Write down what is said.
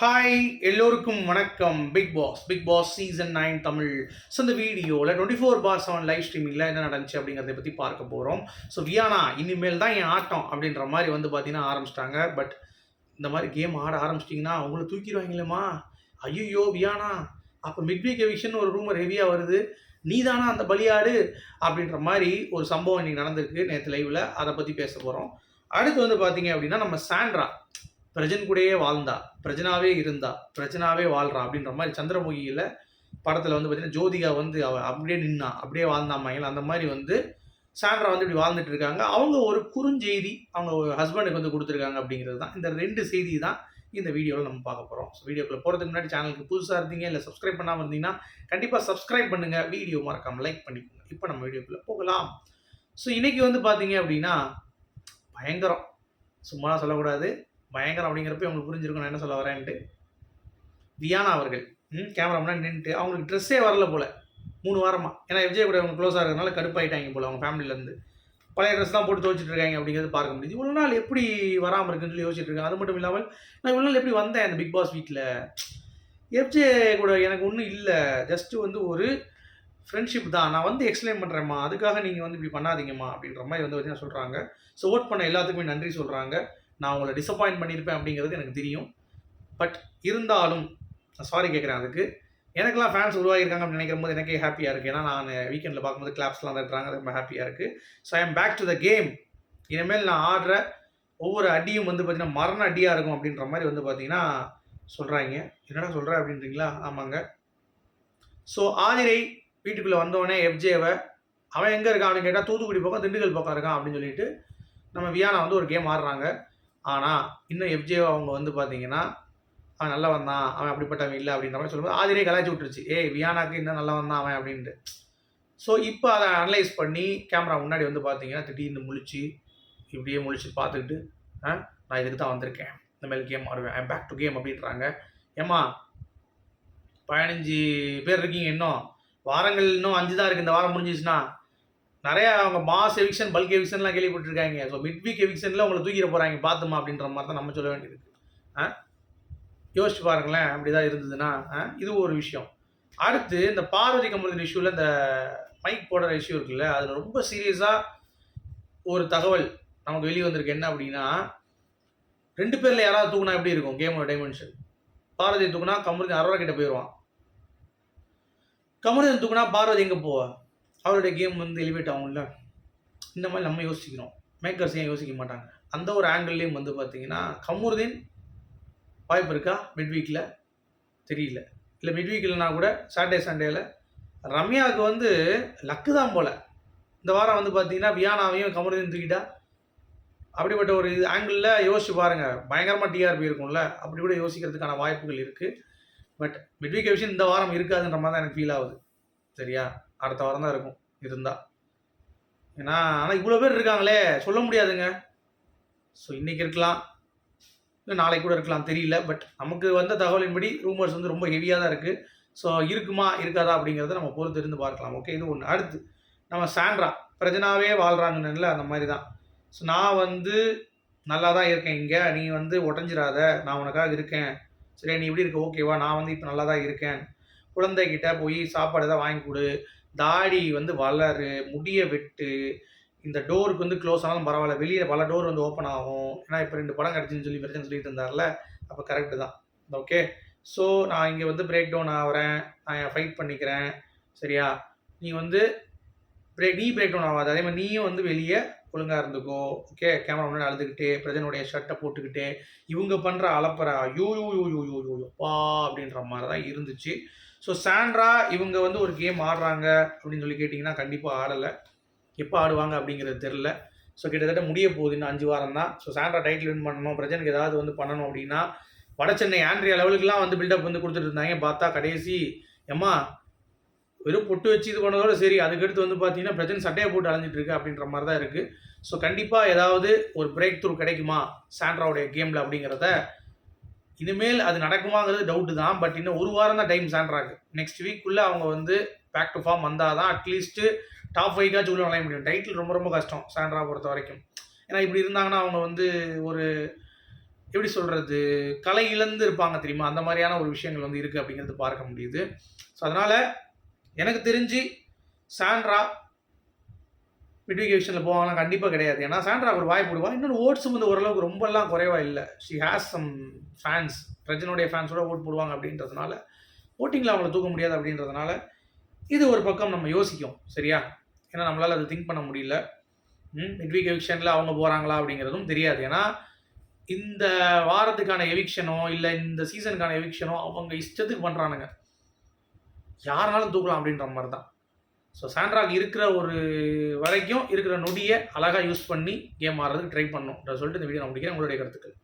Hi எல்லோருக்கும் வணக்கம். Bigg Boss season 9 Tamil. So இந்த வீடியோவில் 24/7 லைவ் ஸ்ட்ரீமிங்கில் என்ன நடந்துச்சு அப்படிங்கிறத பற்றி பார்க்க போகிறோம். ஸோ வியானா இனிமேல் தான் என் ஆட்டம் அப்படின்ற மாதிரி பார்த்தீங்கன்னா ஆரம்பிச்சிட்டாங்க. பட் இந்த மாதிரி கேம் ஆட ஆரம்பிச்சிட்டிங்கன்னா அவங்கள தூக்கிடுவாங்களேம்மா. ஐயோ வியானா, அப்போ மிட்வீக் எவிக்ஷன் ஒரு ரூமர் ஹெவியாக வருது, நீ தானா அந்த பலியாடு அப்படின்ற மாதிரி ஒரு சம்பவம் இன்னைக்கு நடந்திருக்கு நேற்று லைவில். அதை பற்றி பேச போகிறோம். அடுத்து பார்த்தீங்க அப்படின்னா நம்ம சாண்ட்ரா பிரஜன் கூடயே வாழ்ந்தா, பிரஜனாவே இருந்தா, பிரஜனாவே வாழ்றா அப்படின்ற மாதிரி சந்திரமுகியில் படத்தில் பார்த்தீங்கன்னா ஜோதிகா அவள் அப்படியே நின்னா, அப்படியே வாழ்ந்தாமாங்க. அந்த மாதிரி சாண்ட்ரா இப்படி வாழ்ந்துட்டு இருக்காங்க. அவங்க ஒரு குறுஞ்செய்தி அவங்க ஹஸ்பண்டுக்கு கொடுத்துருக்காங்க அப்படிங்கிறது தான். இந்த 2 செய்தி தான் இந்த வீடியோவில் நம்ம பார்க்க போகிறோம். ஸோ வீடியோக்குள்ள போகிறதுக்கு முன்னாடி சேனலுக்கு புதுசாக இருந்தீங்க இல்லை சப்ஸ்கிரைப் பண்ணாமல் இருந்தீங்கன்னா கண்டிப்பாக சப்ஸ்கிரைப் பண்ணுங்கள், வீடியோ மறக்காமல் லைக் பண்ணிக்கோங்க. இப்போ நம்ம வீடியோக்குள்ளே போகலாம். ஸோ இன்றைக்கி பார்த்தீங்க அப்படின்னா பயங்கரம், சும்மா சொல்லக்கூடாது, பயங்கரம் அப்படிங்கிறப்ப உங்களுக்கு புரிஞ்சிருக்கும் நான் என்ன சொல்ல வரேன்ட்டு. வியானா அவர்கள் கேமரா முன்னாடி நின்றுட்டு அவங்களுக்கு ட்ரெஸ்ஸே வரல போல் 3 வாரமாக. ஏன்னா விஜய் கூட அவங்க க்ளோஸாக இருக்கிறதுனால கடுப்பாயிட்டாங்க போல் அவங்க ஃபேமிலியிலேருந்து. பழைய ட்ரெஸ் தான் போட்டு துவச்சிட்டு இருக்காங்க அப்படிங்கிறது பார்க்க முடியுது. இவ்வளோ நாள் எப்படி வராமல் இருக்குன்னு சொல்லி யோசிச்சுட்டு இருக்காங்க. அது மட்டும் இல்லாமல் நான் இவ்வளோ நாள் எப்படி வந்தேன் அந்த பிக் பாஸ் வீட்டில், எஃப்ஜே கூட எனக்கு ஒன்றும் இல்லை, ஜஸ்ட்டு ஒரு ஃப்ரெண்ட்ஷிப் தான், நான் எக்ஸ்பிளைன் பண்ணுறேம்மா, அதுக்காக நீங்கள் இப்படி பண்ணாதீங்கம்மா அப்படின்ற மாதிரி பார்த்தீங்கன்னா சொல்கிறாங்க. ஸோ ஓட் பண்ண எல்லாத்துக்குமே நன்றி சொல்கிறாங்க. நான் உங்களை டிசப்பாயிண்ட் பண்ணியிருப்பேன் அப்படிங்கிறது எனக்கு தெரியும். பட் இருந்தாலும் நான் சாரி கேட்குறேன். அதுக்கு எனக்கெல்லாம் ஃபேன்ஸ் உருவாகியிருக்காங்க அப்படின்னு நினைக்கும் போது எனக்கே ஹாப்பியாக இருக்குது. ஏன்னா நான் வீக்கெண்டில் பார்க்கும்போது கிளாப்ஸ்லாம் தட்டுறாங்க, ரொம்ப ஹாப்பியாக இருக்குது. So I am back to the game. இனிமேல் நான் ஆடுற ஒவ்வொரு அடியும் பார்த்தீங்கன்னா மரண அடியாக இருக்கும் அப்படின்ற மாதிரி பார்த்தீங்கன்னா சொல்கிறாங்க. என்னடா சொல்கிற அப்படின்றீங்களா? ஆமாங்க. ஸோ ஆதிரை வீட்டுக்குள்ளே வந்தோடனே எஃப்ஜேவை அவன் எங்கே இருக்கான் அப்படின்னு கேட்டால் தூத்துக்குடி பக்கம் திண்டுக்கல் பக்கம் இருக்கான் அப்படின்னு சொல்லிட்டு நம்ம வியானா ஒரு கேம் ஆடுறாங்க. ஆனால் இன்னும் எஃப்ஜே அவங்க பார்த்தீங்கன்னா அவன் நல்லா வந்தான், அவன் அப்படிப்பட்டவன் இல்லை அப்படின்ற மாதிரி சொல்லும்போது ஆதிரே கலாய்ச்சி விட்டுருச்சு, வியானாக்கு இன்னும் நல்லா வந்தான் அவன் அப்படின்ட்டு. ஸோ இப்போ அதை அனலைஸ் பண்ணி கேமரா முன்னாடி பார்த்தீங்கன்னா திடீர்னு முழிச்சு இப்படியே முழிச்சு பார்த்துக்கிட்டு நான் இதுக்கு தான் வந்திருக்கேன், இந்த மாதிரி கேம் ஆடுவேன், ஐ பேக் டு கேம் அப்படின்றாங்க. ஏம்மா 15 பேர் இருக்கீங்க, இன்னும் வாரங்கள் இன்னும் 5 தான் இருக்குது. இந்த வாரம் முடிஞ்சிச்சுன்னா நிறையா அவங்க மாஸ் எவிக்ஷன், பல்க் எவிக்ஷன்லாம் கேள்விப்பட்டிருக்காங்க. ஸோ மிட் வீக் எவிக்ஷனில் உங்களை தூக்கிட போகிறாங்க பார்த்துமா அப்படின்ற மாதிரி தான் நம்ம சொல்ல வேண்டியது. யோசிச்சு பாருங்களேன், அப்படி தான் இருந்ததுன்னா இது ஒரு விஷயம். அடுத்து இந்த பார்வதி கமருதீன் இஷ்யூவில் இந்த மைக் போடுற இஷ்யூ இருக்குல்ல, அதில் ரொம்ப சீரியஸாக ஒரு தகவல் நமக்கு வெளியே வந்திருக்கு. என்ன அப்படின்னா 2 பேரில் யாராவது தூக்குனா எப்படி இருக்கும் கேமோட டைமென்ஷன்? பார்வதி தூக்குனா கமருதீன் அரோரா கிட்ட போயிடுவான், கமருதீன் தூக்குனா பார்வதி எங்கே போவா? அவருடைய கேம் எலிவேட் ஆகும்ல. இந்த மாதிரி நம்ம யோசிக்கிறோம், மேக்கர்ஸ் ஏன் யோசிக்க மாட்டாங்க? அந்த ஒரு ஆங்கிள்லேயும் பார்த்தீங்கன்னா கமருதீன் வாய்ப்பு இருக்கா மிட் வீக்கில்? தெரியல. இல்லை மிட் வீக் இல்லைனா கூட சாட்டர்டே சண்டேயில் ரம்யாவுக்கு லக்கு தான் போல். இந்த வாரம் பார்த்தீங்கன்னா வியானாவையும் கமருதீன் தூக்கிட்டா அப்படிப்பட்ட ஒரு ஆங்கிளில் யோசிச்சு பாருங்கள், பயங்கரமாக டிஆர்பி இருக்கும்ல. அப்படி கூட யோசிக்கிறதுக்கான வாய்ப்புகள் இருக்குது. பட் மிட் வீக் விஷயம் இந்த வாரம் இருக்காதுன்ற மாதிரி தான் எனக்கு ஃபீல் ஆகுது. சரியா? அடுத்த வாரம் தான் இருக்கும் இருந்தால். ஏன்னா ஆனால் இவ்வளோ பேர் இருக்காங்களே, சொல்ல முடியாதுங்க. ஸோ இன்றைக்கி இருக்கலாம், இல்லை நாளைக்கு கூட இருக்கலாம், தெரியல. பட் நமக்கு வந்த தகவலின்படி ரூமர்ஸ் ரொம்ப ஹெவியாக தான் இருக்குது. ஸோ இருக்குமா இருக்காதா அப்படிங்கிறத நம்ம பொறுத்து இருந்து பார்க்கலாம். ஓகே, இது ஒன்று. அடுத்து நம்ம சாண்ட்ரா பிரஜனாவே வாழ்கிறாங்கன்னு அந்த மாதிரி தான். ஸோ நான் நல்லா தான் இருக்கேன் இங்கே, நீ உடஞ்சிடாத, நான் உனக்காக இருக்கேன், சரியா? நீ எப்படி இருக்க? ஓகேவா? நான் இப்போ நல்லா தான் இருக்கேன். குழந்தைகிட்ட போய் சாப்பாடு தான் வாங்கி கொடு, தாடி வளரு, முடிய வெட்டு, இந்த டோருக்கு க்ளோஸ் ஆனாலும் பரவாயில்ல, வெளியில் பல டோர் ஓப்பன் ஆகும். ஏன்னா இப்போ 2 படம் கிடச்சின்னு சொல்லி பிரச்சனை சொல்லிட்டு இருந்தார்ல, அப்போ கரெக்டு தான். ஓகே, ஸோ நான் இங்கே பிரேக் டவுன் ஆகிறேன், நான் ஃபைட் பண்ணிக்கிறேன், சரியா? நீ பிரேக் டவுன் ஆகாது. அதே மாதிரி நீயும் வெளியே ஒழுங்காக இருந்துக்கோ. ஓகே, கேமரா முன்னாடி அழுதுகிட்டு பிரஜனுடைய ஷர்ட்டை போட்டுக்கிட்டு இவங்க பண்ணுற அலப்பறை யூ யூ யூ யூ யூ யூ யூப்பா அப்படின்ற மாதிரி தான் இருந்துச்சு. ஸோ சாண்ட்ரா இவங்க ஒரு கேம் ஆடுறாங்க அப்படின்னு சொல்லி கேட்டிங்கன்னா கண்டிப்பாக ஆடலை. எப்போ ஆடுவாங்க அப்படிங்கிறது தெரில. ஸோ கிட்டத்தட்ட முடிய போகுது, இன்னும் 5 வாரம் தான். ஸோ சாண்ட்ரா டைட்டில் வின் பண்ணணும், பிரஜனுக்கு ஏதாவது பண்ணணும் அப்படின்னா வட சென்னை ஆண்ட்ரியா லெவலுக்குலாம் பில்டப் கொடுத்துட்டு இருந்தாங்க. பார்த்தா கடைசி எம்மா வெறும் பொட்டு வச்சு இது பண்ணதோட சரி, அதுக்கடுத்து பார்த்தீங்கன்னா பிரச்சனை சட்டையை போட்டு அலைஞ்சிட்டு இருக்கு அப்படின்ற மாதிரி தான் இருக்குது. ஸோ கண்டிப்பாக ஏதாவது ஒரு பிரேக் த்ரூ கிடைக்குமா சாண்ட்ராவுடைய கேமில் அப்படிங்கிறத இனிமேல் அது நடக்குமாங்கிறது டவுட்டு தான். பட் இன்னும் 1 வாரம் தான் டைம் சாண்ட்ராக்கு. நெக்ஸ்ட் வீக்குள்ளே அவங்க பேக் டு ஃபார்ம் வந்தால் தான் அட்லீஸ்ட்டு டாப் 5 உள்ள நுழைய முடியும். டைட்டில் ரொம்ப ரொம்ப கஷ்டம் சாண்ட்ரா பொறுத்த வரைக்கும். ஏன்னா இப்படி இருந்தாங்கன்னா அவங்க ஒரு எப்படி சொல்கிறது, கலை இழந்து இருப்பாங்க தெரியுமா, அந்த மாதிரியான ஒரு விஷயங்கள் வந்து இருக்குது அப்படிங்கிறது பார்க்க முடியுது. ஸோ அதனால் எனக்கு தெரிஞ்சு சாண்ட்ரா மிட் வீக் எவிக்ஷனில் போவாங்கன்னா கண்டிப்பாக கிடையாது. ஏன்னா சாண்ட்ரா ஒரு வாய்ப்பு விடுவா. இன்னொன்று ஓட்ஸும் வந்து ஓரளவுக்கு ரொம்பலாம் குறைவாக இல்லை. ஷி ஹேஸ் சம் ஃபேன்ஸ், பிரஜனுடைய ஃபேன்ஸோட ஓட் போடுவாங்க அப்படின்றதுனால, ஓட்டிங்கில் அவங்கள தூக்க முடியாது அப்படின்றதுனால, இது ஒரு பக்கம் நம்ம யோசிக்கும். சரியா? ஏன்னா நம்மளால் அது திங்க் பண்ண முடியல. மிட் வீக் எவிக்ஷனில் அவங்க போகிறாங்களா அப்படிங்கிறதும் தெரியாது. ஏன்னா இந்த வாரத்துக்கான எவிக்ஷனோ இல்லை இந்த சீசனுக்கான எவிக்ஷனோ அவங்க இஷ்டத்துக்கு பண்ணுறானுங்க. யாருனாலும் தூக்கலாம் அப்படின்ற மாதிரி தான். ஸோ சாண்ட்ராக்கு இருக்கிற ஒரு வரைக்கும் இருக்கிற நொடியை அழகாக யூஸ் பண்ணி கேம் ஆடுறதுக்கு ட்ரை பண்ணணும். சொல்லிட்டு இந்த வீடியோ நான் முடிக்கிறேன். உங்களுடைய கருத்துக்கள்.